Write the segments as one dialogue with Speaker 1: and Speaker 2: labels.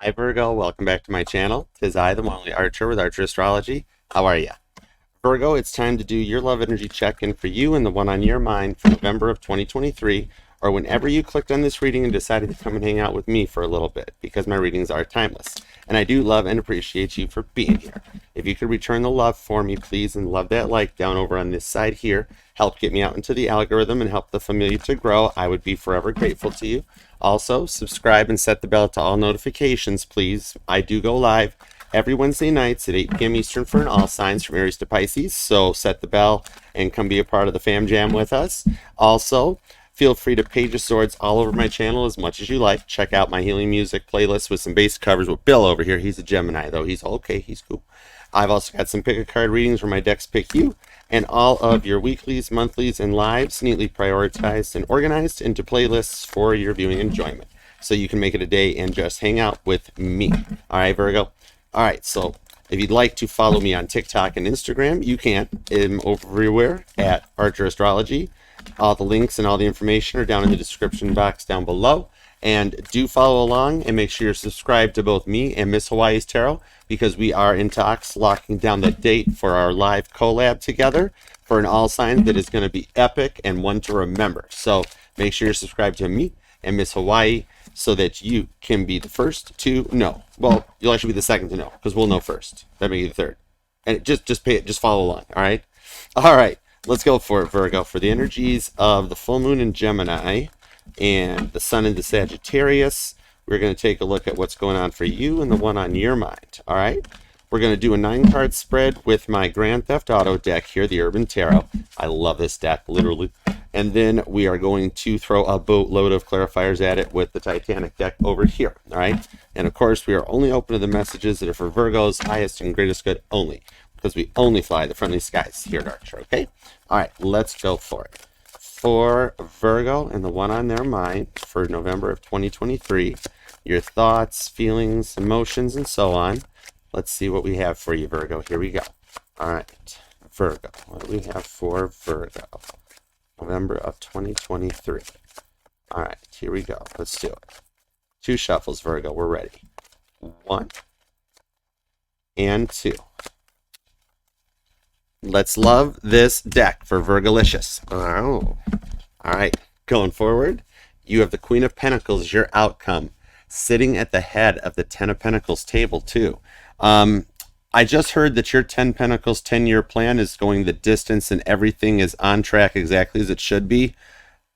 Speaker 1: Hi Virgo, welcome back to my channel. Tis I, the one only Archer with ArcherAstrology. How are ya? Virgo, it's time to do your love energy check-in for you and the one on your mind for November of 2023, or whenever you clicked on this reading and decided to come and hang out with me for a little bit, because my readings are timeless. And I do love and appreciate you for being here. If you could return the love for me, please, and love that like down over on this side here, help get me out into the algorithm and help the familia to grow, I would be forever grateful to you. Also, subscribe and set the bell to all notifications, please. I do go live every Wednesday nights at 8 p.m. Eastern for an all signs from Aries to Pisces. So set the bell and come be a part of the fam jam with us. Also, feel free to Page of Swords all over my channel as much as you like. Check out my healing music playlist with some base covers with Bill over here. He's a Gemini, though. He's okay. He's cool. I've also got some pick a card readings where my decks pick you, and all of your weeklies, monthlies, and lives neatly prioritized and organized into playlists for your viewing enjoyment. So you can make it a day and just hang out with me. All right, Virgo? All right, so if you'd like to follow me on TikTok and Instagram, you can. I'm everywhere at ArcherAstrology. All the links and all the information are down in the description box down below. And do follow along and make sure you're subscribed to both me and Miss Hawaii's Tarot, because we are in talks locking down the date for our live collab together for an all sign that is going to be epic and one to remember. So make sure you're subscribed to me and Miss Hawaii so that you can be the first to know. Well, you'll actually be the second to know because we'll know first. That may be the third. And just follow along. All right. All right. Let's go for it, Virgo. For the energies of the full moon in Gemini and the sun into Sagittarius, we're going to take a look at what's going on for you and the one on your mind. All right. We're going to do a 9-card spread with my Grand Theft Auto deck here, the Urban Tarot. I love this deck, literally. And then we are going to throw a boatload of clarifiers at it with the Titanic deck over here. All right. And of course, we are only open to the messages that are for Virgo's highest and greatest good only, because we only fly the friendly skies here at Archer. Okay. All right. Let's go for it. For Virgo and the one on their mind for November of 2023, your thoughts, feelings, emotions, and so on. Let's see what we have for you, Virgo. Here we go. All right, Virgo. What do we have for Virgo? November of 2023. All right, here we go. Let's do it. 2 shuffles, Virgo. We're ready. 1 and 2. Let's love this deck for Virgolicious. Oh. All right, going forward, you have the Queen of Pentacles as your outcome, sitting at the head of the 10 of Pentacles table, too. I just heard that your 10 Pentacles 10-year plan is going the distance and everything is on track exactly as it should be.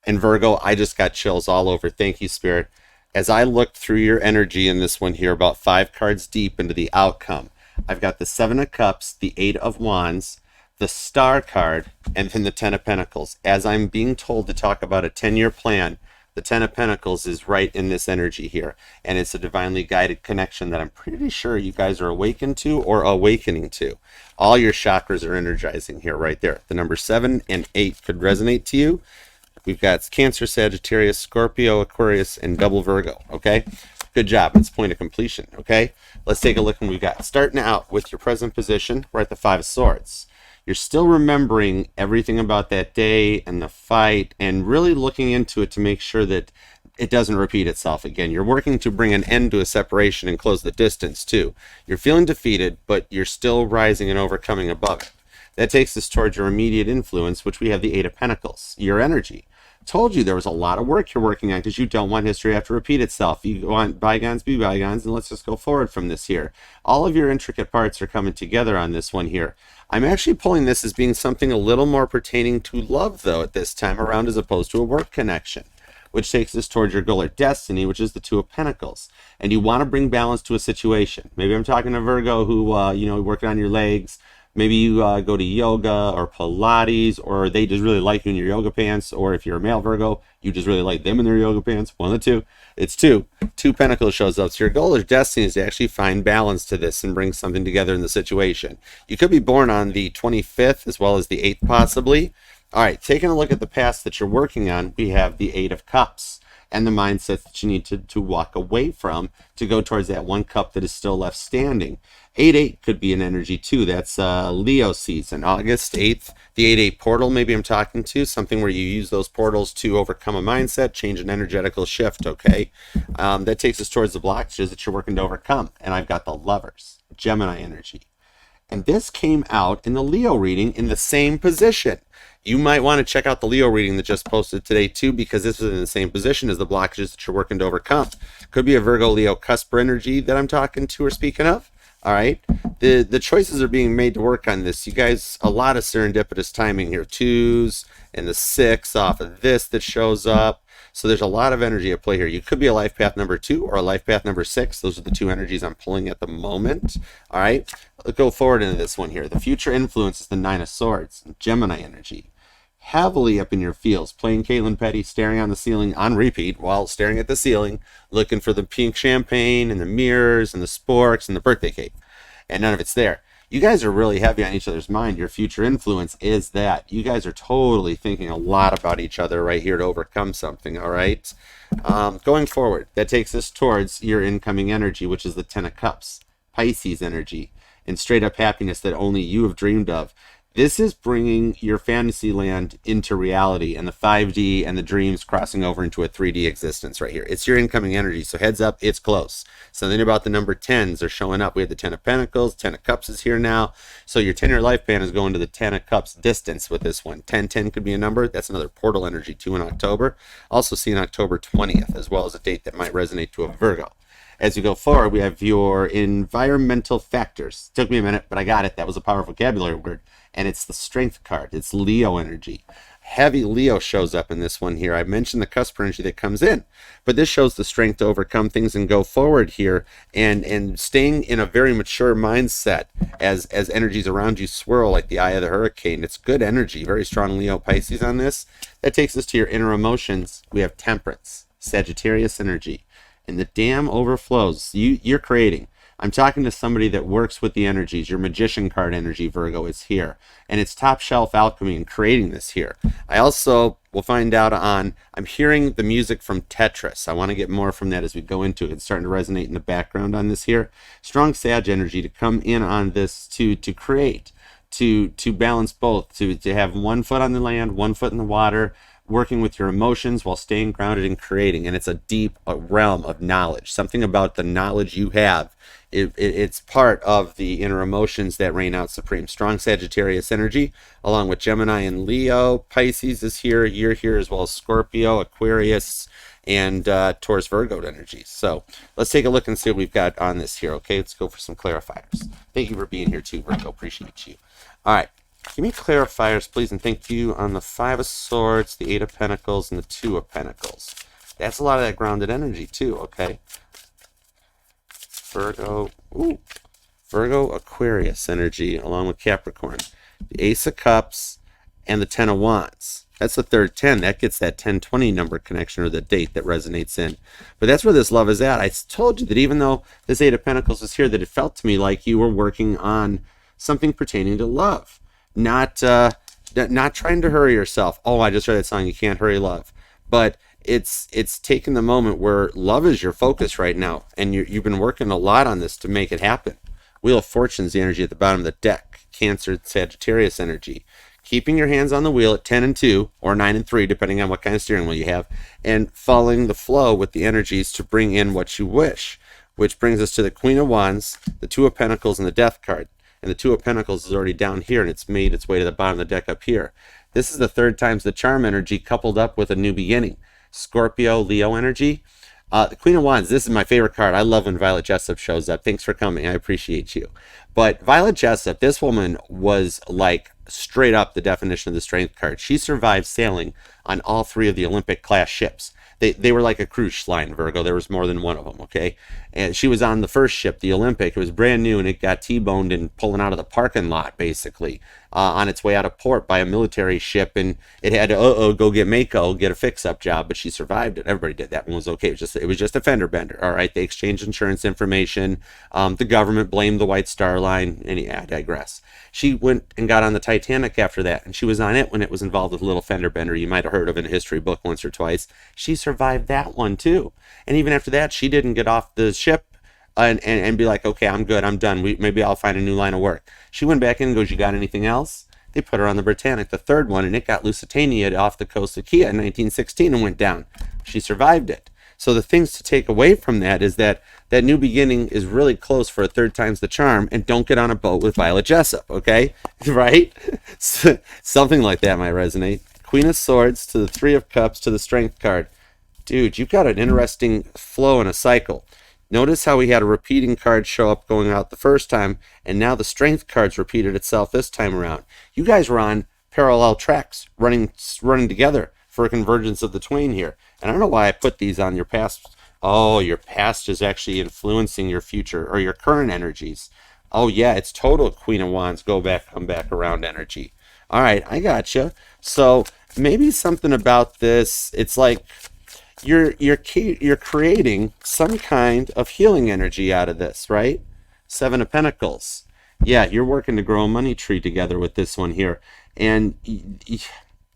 Speaker 1: And Virgo, I just got chills all over. Thank you, Spirit. As I looked through your energy in this one here, about 5 cards deep into the outcome, I've got the 7 of Cups, the 8 of Wands, the Star card, and then the 10 of Pentacles. As I'm being told to talk about a 10-year plan, the 10 of Pentacles is right in this energy here. And it's a divinely guided connection that I'm pretty sure you guys are awakened to or awakening to. All your chakras are energizing here right there. The number 7 and 8 could resonate to you. We've got Cancer, Sagittarius, Scorpio, Aquarius, and double Virgo. Okay? Good job. It's point of completion. Okay? Let's take a look at what we've got. Starting out with your present position, we're at the 5 of Swords. You're still remembering everything about that day and the fight and really looking into it to make sure that it doesn't repeat itself again. You're working to bring an end to a separation and close the distance too. You're feeling defeated, but you're still rising and overcoming above it. That takes us towards your immediate influence, which we have the 8 of Pentacles, your energy. Told you there was a lot of work you're working on because you don't want history to have to repeat itself. You want bygones be bygones, and let's just go forward from this here. All of your intricate parts are coming together on this one here. I'm actually pulling this as being something a little more pertaining to love, though, at this time around, as opposed to a work connection, which takes us towards your goal or destiny, which is the 2 of Pentacles. And you want to bring balance to a situation. Maybe I'm talking to Virgo who, working on your legs. Maybe you go to yoga or Pilates, or they just really like you in your yoga pants. Or if you're a male Virgo, you just really like them in their yoga pants. One of the two. It's 2. 2 Pentacles shows up. So your goal or destiny is to actually find balance to this and bring something together in the situation. You could be born on the 25th as well as the 8th possibly. All right, taking a look at the past that you're working on, we have the 8 of Cups. and the mindsets that you need to walk away from to go towards that one cup that is still left standing. 8-8 could be an energy too. That's Leo season, August 8th. The 8-8 portal, maybe I'm talking to, something where you use those portals to overcome a mindset, change an energetical shift, okay? That takes us towards the blockages that you're working to overcome. And I've got the Lovers, Gemini energy. And this came out in the Leo reading in the same position. You might want to check out the Leo reading that just posted today too, because this is in the same position as the blockages that you're working to overcome. Could be a Virgo Leo cusp energy that I'm talking to or speaking of. All right. The choices are being made to work on this. You guys, a lot of serendipitous timing here. 2s and the 6 off of this that shows up. So there's a lot of energy at play here. You could be a life path number 2 or a life path number 6. Those are the two energies I'm pulling at the moment. All right. Let's go forward into this one here. The future influence is the 9 of Swords, Gemini energy. Heavily up in your feels, playing Caitlin Petty, staring on the ceiling on repeat while staring at the ceiling, looking for the pink champagne and the mirrors and the sporks and the birthday cake, and none of it's there. You guys are really heavy on each other's mind. Your future influence is that. You guys are totally thinking a lot about each other right here to overcome something, all right? Going forward, that takes us towards your incoming energy, which is the 10 of Cups, Pisces energy, and straight up happiness that only you have dreamed of. This is bringing your fantasy land into reality and the 5D and the dreams crossing over into a 3D existence right here. It's your incoming energy, so heads up, it's close. Something about the number 10s are showing up. We have the 10 of Pentacles, 10 of Cups is here now. So your 10-year life plan is going to the 10 of Cups distance with this one. 1010 could be a number. That's another portal energy too in October. Also seeing October 20th, as well as a date that might resonate to a Virgo. As we go forward, we have your environmental factors. Took me a minute, but I got it. That was a powerful vocabulary word. And it's the Strength card. It's Leo energy. Heavy Leo shows up in this one here. I mentioned the cusp energy that comes in, but this shows the strength to overcome things and go forward here, and staying in a very mature mindset as energies around you swirl like the eye of the hurricane. It's good energy. Very strong Leo Pisces on this. That takes us to your inner emotions. We have Temperance, Sagittarius energy. And the dam overflows. You're creating. I'm talking to somebody that works with the energies. Your Magician card energy, Virgo, is here. And it's top shelf alchemy and creating this here. I also will find out I'm hearing the music from Tetris. I want to get more from that as we go into it. It's starting to resonate in the background on this here. Strong Sag energy to come in on this to create, to balance both, to have one foot on the land, one foot in the water, working with your emotions while staying grounded and creating. And it's a deep realm of knowledge. Something about the knowledge you have, it's part of the inner emotions that reign out supreme. Strong Sagittarius energy, along with Gemini and Leo. Pisces is here. You're here, as well as Scorpio, Aquarius, and Taurus, Virgo energies. So let's take a look and see what we've got on this here. Okay, let's go for some clarifiers. Thank you for being here too, Virgo. Appreciate you. All right. Give me clarifiers, please, and thank you on the 5 of Swords, the 8 of Pentacles, and the 2 of Pentacles. That's a lot of that grounded energy, too, okay? Virgo, Virgo, Aquarius energy, along with Capricorn. The Ace of Cups and the 10 of Wands. That's the third 10. That gets that 1020 number connection or the date that resonates in. But that's where this love is at. I told you that even though this 8 of Pentacles is here, that it felt to me like you were working on something pertaining to love. Not trying to hurry yourself. Oh, I just heard that song, You Can't Hurry Love. But it's taking the moment where love is your focus right now, and you've been working a lot on this to make it happen. Wheel of Fortune's the energy at the bottom of the deck. Cancer, Sagittarius energy. Keeping your hands on the wheel at 10 and 2 or 9 and 3, depending on what kind of steering wheel you have, and following the flow with the energies to bring in what you wish. Which brings us to the Queen of Wands, the 2 of Pentacles, and the Death card. And the 2 of Pentacles is already down here, and it's made its way to the bottom of the deck up here. This is the third times the charm energy coupled up with a new beginning. Scorpio, Leo energy. The Queen of Wands, this is my favorite card. I love when Violet Jessup shows up. Thanks for coming. I appreciate you. But Violet Jessup, this woman was like straight up the definition of the Strength card. She survived sailing on all 3 of the Olympic class ships. They were like a cruise line, Virgo. There was more than one of them, okay? And she was on the first ship, the Olympic. It was brand new, and it got T-boned and pulling out of the parking lot, basically, on its way out of port by a military ship. And it had to, go get Mako, get a fix-up job, but she survived it. Everybody did that one. Was okay. It was just a fender bender, all right? They exchanged insurance information. The government blamed the White Star Line. I digress. She went and got on the Titanic after that, and she was on it when it was involved with a little fender bender you might have heard of in a history book once or twice. She survived that one too. And even after that, she didn't get off the ship and be like, okay, I'm good, I'm done. Maybe I'll find a new line of work. She went back in and goes, you got anything else? They put her on the Britannic, the third one, and it got Lusitania off the coast of Kia in 1916 and went down. She survived it. So the things to take away from that is that that new beginning is really close for a third time's the charm, and don't get on a boat with Violet Jessup, okay? Right? Something like that might resonate. Queen of Swords to the Three of Cups to the Strength card. Dude, you've got an interesting flow and a cycle. Notice how we had a repeating card show up going out the first time, and now the Strength card's repeated itself this time around. You guys were on parallel tracks, running together for a convergence of the twain here. And I don't know why I put these on your past. Oh, your past is actually influencing your future or your current energies. Oh yeah, it's total Queen of Wands, go back, come back around energy. All right, I gotcha. So maybe something about this, it's like you're creating some kind of healing energy out of this, right? Seven of Pentacles. Yeah, you're working to grow a money tree together with this one here. And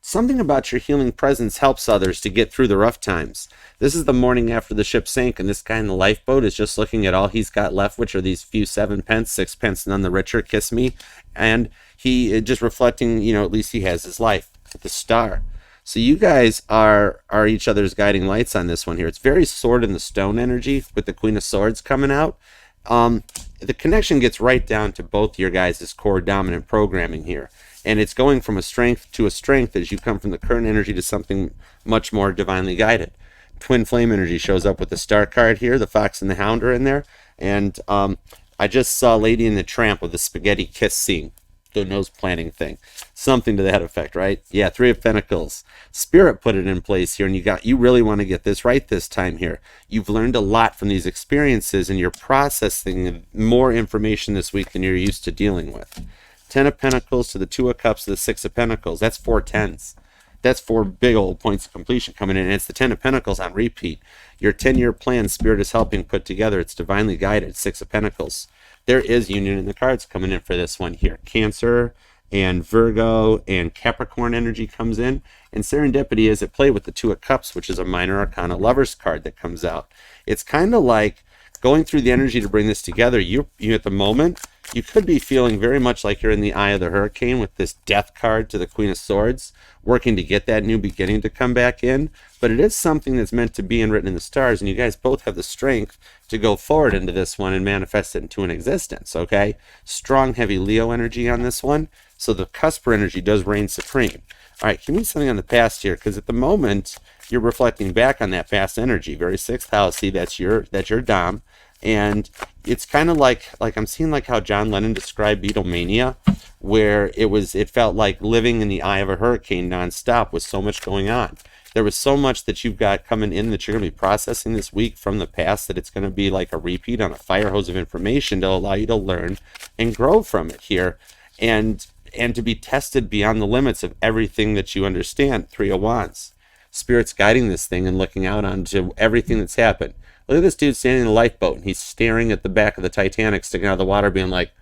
Speaker 1: something about your healing presence helps others to get through the rough times. This is the morning after the ship sank, and this guy in the lifeboat is just looking at all he's got left, which are these few 7 pence, 6 pence, none the richer, kiss me. And he just reflecting, at least he has his life with the star. So you guys are each other's guiding lights on this one here. It's very sword in the stone energy with the Queen of Swords coming out. The connection gets right down to both your guys' core dominant programming here. And it's going from a strength to a strength as you come from the current energy to something much more divinely guided. Twin flame energy shows up with the star card here. The fox and the hound are in there. And I just saw Lady and the Tramp with the spaghetti kiss scene. The nose planting thing. Something to that effect, right? Yeah, Three of Pentacles. Spirit put it in place here, and you really want to get this right this time here. You've learned a lot from these experiences, and you're processing more information this week than you're used to dealing with. 10 of Pentacles to the 2 of Cups to the 6 of Pentacles. That's 4 tens. That's 4 big old points of completion coming in, and it's the 10 of Pentacles on repeat. Your 10-year plan, Spirit is helping put together. It's divinely guided. 6 of Pentacles. There is union in the cards coming in for this one here. Cancer and Virgo and Capricorn energy comes in, and serendipity is at play with the 2 of Cups, which is a minor arcana Lovers card that comes out. It's kind of like going through the energy to bring this together. You at the moment, you could be feeling very much like you're in the eye of the hurricane with this Death card to the Queen of Swords, working to get that new beginning to come back in. But it is something that's meant to be and written in the stars, and you guys both have the strength to go forward into this one and manifest it into an existence, okay? Strong, heavy Leo energy on this one. So the cusper energy does reign supreme. All right, give me something on the past here, because at the moment, you're reflecting back on that past energy. Very 6th house. See, that's your dom. And it's kind of like I'm seeing like how John Lennon described Beatlemania, where it felt like living in the eye of a hurricane nonstop with so much going on. There was so much that you've got coming in that you're going to be processing this week from the past that it's going to be like a repeat on a fire hose of information to allow you to learn and grow from it here, and to be tested beyond the limits of everything that you understand. 3 of Wands. Spirit's guiding this thing and looking out onto everything that's happened. Look at this dude standing in a lifeboat, and he's staring at the back of the Titanic sticking out of the water being like,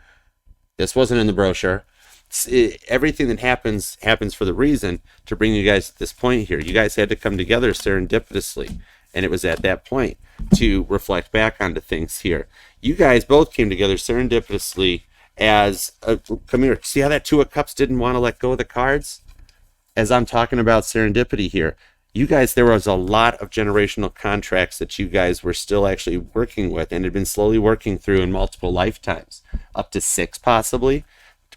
Speaker 1: this wasn't in the brochure. Everything that happens for the reason to bring you guys to this point here. You guys had to come together serendipitously, and it was at that point to reflect back onto things here. You guys both came together serendipitously as come here. See how that 2 of Cups didn't want to let go of the cards? As I'm talking about serendipity here, you guys, there was a lot of generational contracts that you guys were still actually working with and had been slowly working through in multiple lifetimes, up to 6 possibly.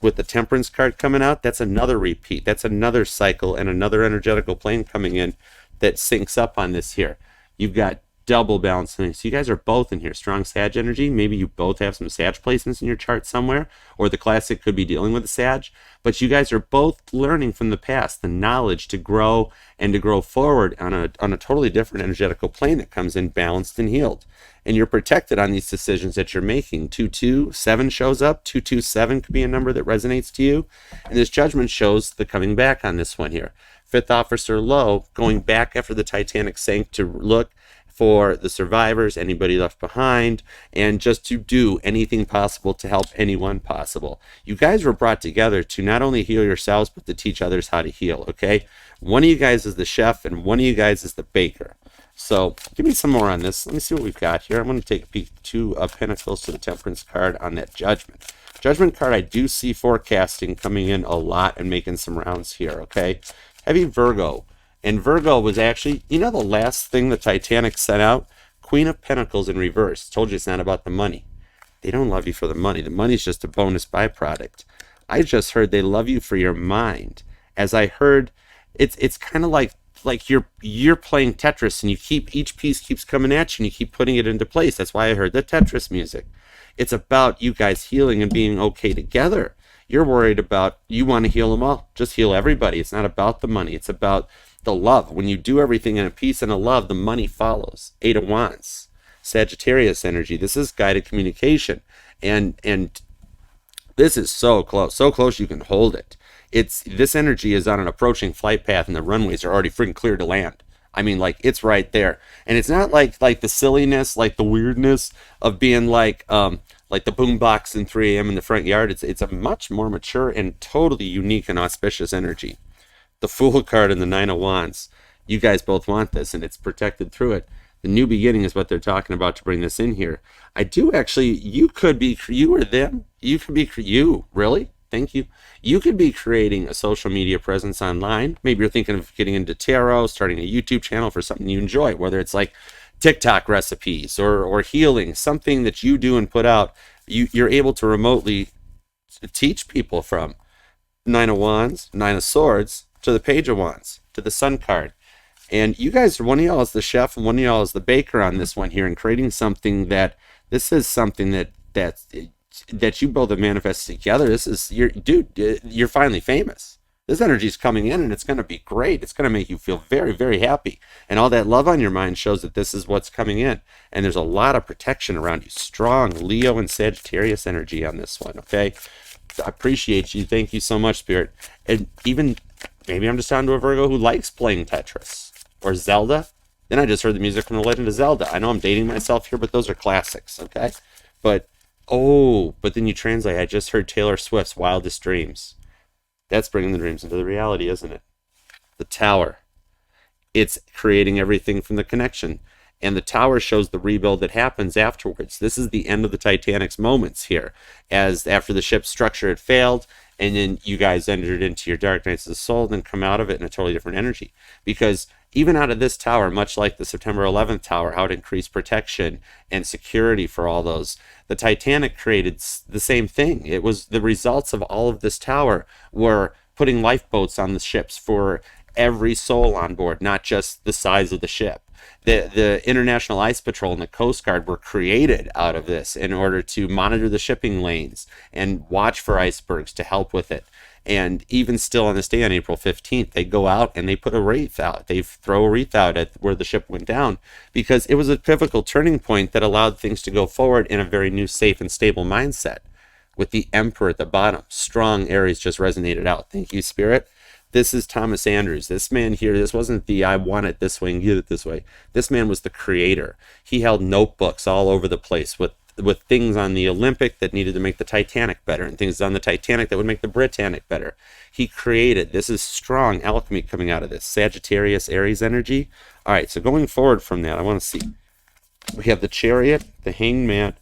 Speaker 1: With the Temperance card coming out, that's another repeat. That's another cycle and another energetical plane coming in that syncs up on this here. You've got double balancing. So you guys are both in here. Strong Sag energy. Maybe you both have some Sag placements in your chart somewhere, or the classic could be dealing with a Sag. But you guys are both learning from the past, the knowledge to grow and to grow forward on a totally different energetical plane that comes in balanced and healed. And you're protected on these decisions that you're making. 227 shows up. 227 could be a number that resonates to you. And this Judgment shows the coming back on this one here. 5th officer low, going back after the Titanic sank to look for the survivors, anybody left behind, and just to do anything possible to help anyone possible. You guys were brought together to not only heal yourselves, but to teach others how to heal, okay? One of you guys is the chef, and one of you guys is the baker. So give me some more on this. Let me see what we've got here. I'm going to take a peek. Two of Pentacles to the Temperance card on that Judgment. Judgment card, I do see forecasting coming in a lot and making some rounds here, okay? Heavy Virgo. And Virgo was actually, you know, the last thing the Titanic sent out? Queen of Pentacles in reverse. Told you it's not about the money. They don't love you for the money. The money's just a bonus byproduct. I just heard they love you for your mind. As I heard, it's kind of like you're playing Tetris, and you keep, each piece keeps coming at you and you keep putting it into place. That's why I heard the Tetris music. It's about you guys healing and being okay together. You're worried about, you want to heal them all. Just heal everybody. It's not about the money. It's about the love. When you do everything in a peace and a love, the money follows. Eight of Wands. Sagittarius energy. This is guided communication. And this is so close you can hold it. This energy is on an approaching flight path, and the runways are already freaking clear to land. I mean, like, it's right there. And it's not like the silliness, like the weirdness of being like the boombox in 3 a.m. in the front yard. It's a much more mature and totally unique and auspicious energy. The Fool card and the Nine of Wands. You guys both want this, and it's protected through it. The new beginning is what they're talking about to bring this in here. I do actually, you could be, you or them, you could be, you, really? Thank you. You could be creating a social media presence online. Maybe you're thinking of getting into tarot, starting a YouTube channel for something you enjoy, whether it's like TikTok recipes or healing, something that you do and put out, you're able to remotely teach people from. Nine of Wands, Nine of Swords, to the Page of Wands, to the Sun card. And you guys, one of y'all is the chef and one of y'all is the baker on this one here, and creating something that, this is something that you both have manifested together. This is, you're finally famous. This energy is coming in, and it's going to be great. It's going to make you feel very, very happy. And all that love on your mind shows that this is what's coming in. And there's a lot of protection around you. Strong Leo and Sagittarius energy on this one, okay? I appreciate you. Thank you so much, Spirit. And even, maybe I'm just down to a Virgo who likes playing Tetris or Zelda. Then I just heard the music from The Legend of Zelda. I know I'm dating myself here, but those are classics, okay? But then you translate, I just heard Taylor Swift's Wildest Dreams. That's bringing the dreams into the reality, isn't it? The Tower. It's creating everything from the connection. And the Tower shows the rebuild that happens afterwards. This is the end of the Titanic's moments here, as after the ship's structure had failed, and then you guys entered into your dark nights of the soul, then come out of it in a totally different energy. Because even out of this tower, much like the September 11th tower, how it increased protection and security for all those, the Titanic created the same thing. It was the results of all of this tower were putting lifeboats on the ships for every soul on board, not just the size of the ship. The International Ice Patrol and the Coast Guard were created out of this in order to monitor the shipping lanes and watch for icebergs to help with it. And even still on this day, on April 15th, they go out and they put a wreath out. They throw a wreath out at where the ship went down, because it was a pivotal turning point that allowed things to go forward in a very new, safe, and stable mindset. With the Emperor at the bottom, strong Aries just resonated out. Thank you, Spirit. This is Thomas Andrews. This man here, this wasn't the I want it this way and get it this way. This man was the creator. He held notebooks all over the place with things on the Olympic that needed to make the Titanic better, and things on the Titanic that would make the Britannic better. He created. This is strong alchemy coming out of this. Sagittarius, Aries energy. All right, so going forward from that, I want to see. We have the Chariot, the Hanged Man,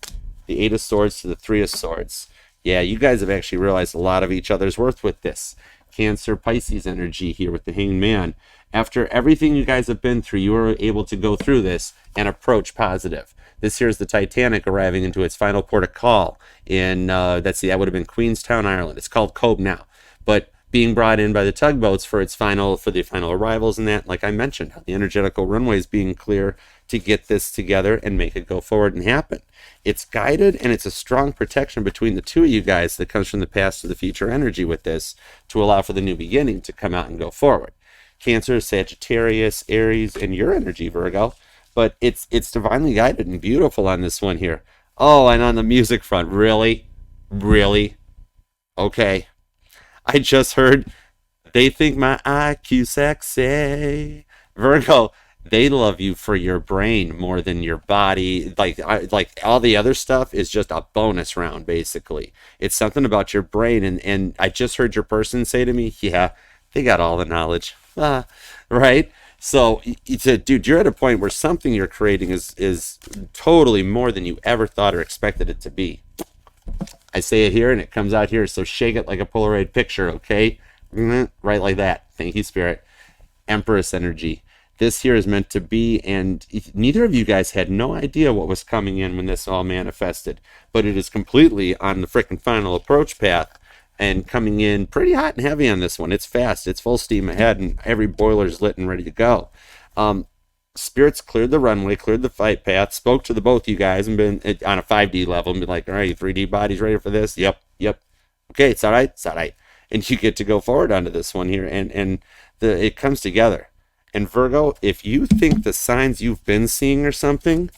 Speaker 1: the Eight of Swords to the Three of Swords. Yeah, you guys have actually realized a lot of each other's worth with this. Cancer, Pisces energy here with the Hanged Man. After everything you guys have been through, you were able to go through this and approach positive. This here is the Titanic arriving into its final port of call in, that would have been Queenstown, Ireland. It's called Cobh now. But being brought in by the tugboats for the final arrivals and that, like I mentioned, the energetical runways being clear to get this together and make it go forward and happen. It's guided, and it's a strong protection between the two of you guys that comes from the past to the future energy with this to allow for the new beginning to come out and go forward. Cancer, Sagittarius, Aries, and your energy, Virgo. But it's divinely guided and beautiful on this one here. Oh, and on the music front, really? Really? Okay. I just heard, they think my IQ sexy. Virgo, they love you for your brain more than your body. Like all the other stuff is just a bonus round, basically. It's something about your brain. And I just heard your person say to me, yeah, they got all the knowledge. Right? So it's a dude, you're at a point where something you're creating is totally more than you ever thought or expected it to be. I say it here and it comes out here, so shake it like a Polaroid picture, okay? Right like that. Thank you, Spirit. Empress energy. This here is meant to be, and neither of you guys had no idea what was coming in when this all manifested, but it is completely on the freaking final approach path and coming in pretty hot and heavy on this one. It's fast, it's full steam ahead, and every boiler's lit and ready to go. Spirits cleared the runway, cleared the fight path, spoke to the both of you guys and been on a 5D level and been like, all right, 3D bodies ready for this? Yep. Okay, it's all right. And you get to go forward onto this one here, and it comes together. And Virgo, if you think the signs you've been seeing or something,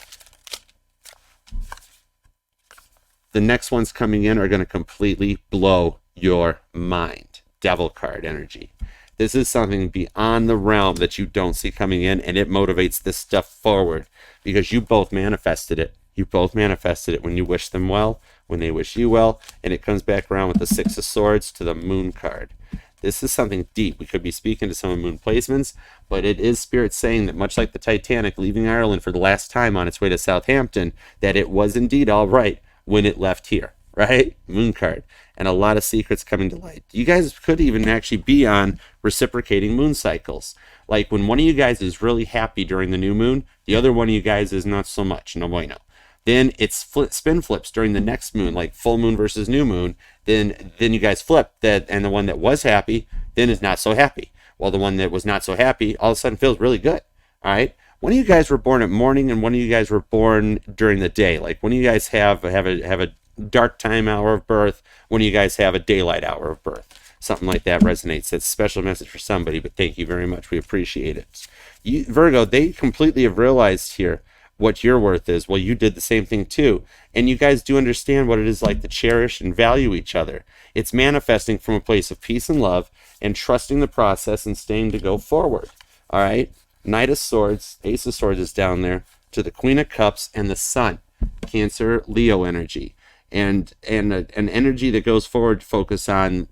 Speaker 1: the next ones coming in are going to completely blow your mind. Devil card energy. This is something beyond the realm that you don't see coming in, and it motivates this stuff forward because you both manifested it. You both manifested it when you wish them well, when they wish you well, and it comes back around with the Six of Swords to the Moon card. This is something deep. We could be speaking to some moon placements, but it is Spirit saying that much like the Titanic leaving Ireland for the last time on its way to Southampton, that it was indeed all right when it left here, right? Moon card. And a lot of secrets coming to light. You guys could even actually be on reciprocating moon cycles. Like when one of you guys is really happy during the new moon, the other one of you guys is not so much. No bueno. Then it's spin flips during the next moon, like full moon versus new moon. Then you guys flip that, and the one that was happy then is not so happy. Well, the one that was not so happy all of a sudden feels really good. All right. One of you guys were born at morning, and one of you guys were born during the day. Like one of you guys have a dark time hour of birth. One of you guys have a daylight hour of birth. Something like that resonates. That's a special message for somebody, but thank you very much. We appreciate it. Virgo, they completely have realized here what your worth is. Well, you did the same thing too. And you guys do understand what it is like to cherish and value each other. It's manifesting from a place of peace and love and trusting the process and staying to go forward. All right. Knight of Swords, Ace of Swords is down there to the Queen of Cups and the Sun. Cancer, Leo energy. And an energy that goes forward to focus on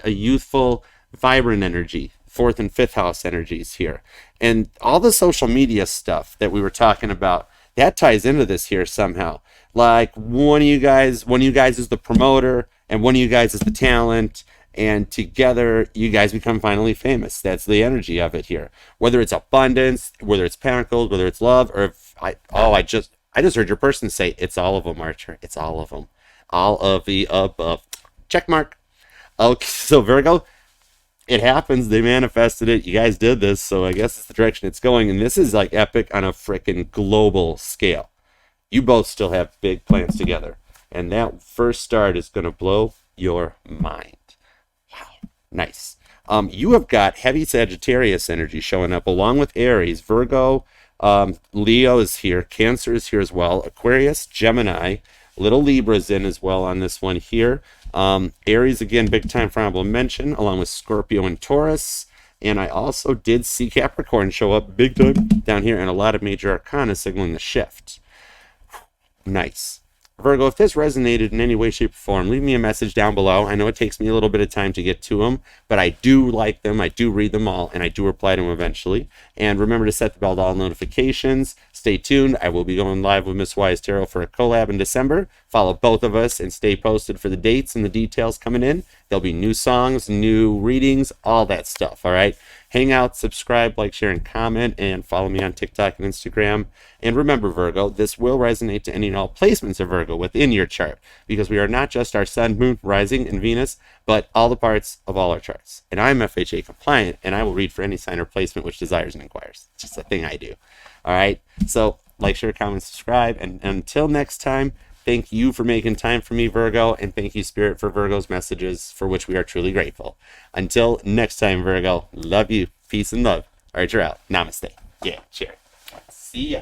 Speaker 1: a youthful, vibrant energy. 4th and 5th house energies here. And all the social media stuff that we were talking about, that ties into this here somehow. Like one of you guys is the promoter and one of you guys is the talent, and together you guys become finally famous. That's the energy of it here. Whether it's abundance, whether it's pentacles, whether it's love, or I just heard your person say it's all of them, Archer. It's all of them. All of the above. Check mark. Okay, so Virgo, it happens. They manifested it. You guys did this, so I guess it's the direction it's going. And this is like epic on a freaking global scale. You both still have big plans together. And that first start is going to blow your mind. Wow. Nice. You have got heavy Sagittarius energy showing up along with Aries. Virgo, Leo is here. Cancer is here as well. Aquarius, Gemini. Little Libra's in as well on this one here. Aries, again, big time for honorable mention, along with Scorpio and Taurus. And I also did see Capricorn show up big time down here, and a lot of major arcana signaling the shift. Nice. Virgo, if this resonated in any way, shape, or form, leave me a message down below. I know it takes me a little bit of time to get to them, but I do like them. I do read them all, and I do reply to them eventually. And remember to set the bell to all notifications. Stay tuned. I will be going live with Miss Wise Tarot for a collab in December. Follow both of us and stay posted for the dates and the details coming in. There'll be new songs, new readings, all that stuff, all right? Hang out, subscribe, like, share, and comment, and follow me on TikTok and Instagram. And remember, Virgo, this will resonate to any and all placements of Virgo within your chart, because we are not just our Sun, Moon, Rising, and Venus, but all the parts of all our charts. And I'm FHA compliant, and I will read for any sign or placement which desires and inquires. It's just a thing I do. All right? So, like, share, comment, subscribe, and until next time, thank you for making time for me, Virgo, and thank you, Spirit, for Virgo's messages, for which we are truly grateful. Until next time, Virgo, love you, peace and love. Archer out. Namaste. Yeah, cheers. See ya.